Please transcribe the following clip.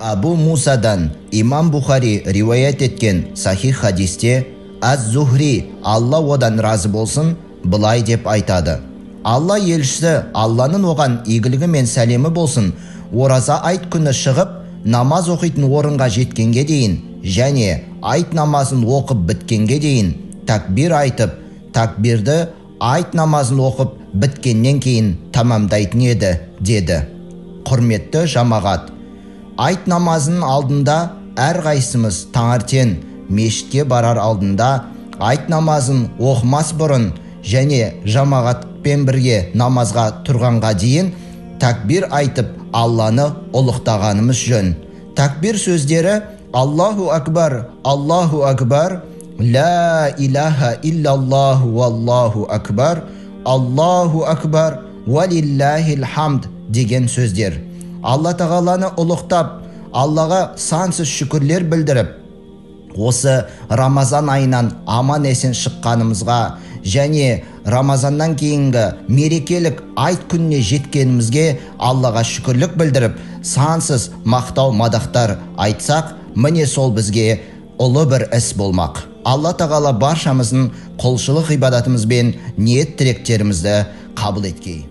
Абу Мусадан имам Бухари риwayat еткен сахих хадисте Az-Zuhri, Алла одан разы болсын, былай деп айтады: Алла елшісі, Алланың оған игілігі мен сәлемі болсын, ораза айт күні шығып, намаз оқитын орынға жеткенге дейін және айт намазын оқып біткенге дейін такбир айтып, такбирді айт намазын оқып біткеннен кейін тамамдайтын еді, деді. Құрметті жамағат, айт намазының алдында әрқайсымыз таңертең мешітке барар алдында айт намазын оқымас бұрын және жамағатпен бірге намазға тұрғанға дейін такбир айтып Алланы ұлықтағанымыз жөн. Такбир сөздері Аллаху акбар, Аллаху акбар, ла илаха иллаллаху валлаху акбар, Аллаху акбар, валиллахил хамд деген сөздер. Алла тағаланы ұлықтап, Аллаға сансыз шүкірлер білдіріп, осы Рамазан айынан аман есен шыққанымызға және Рамазаннан кейінгі мерекелік айт күніне жеткенімізге Аллаға шүкірлік білдіріп, сансыз мақтау мадақтар айтсақ, міне сол бізге ұлы бір іс болмақ. Алла тағала баршамыздың құлшылық ғибадатымыз бен ниет тілектерімізді қабыл еткей.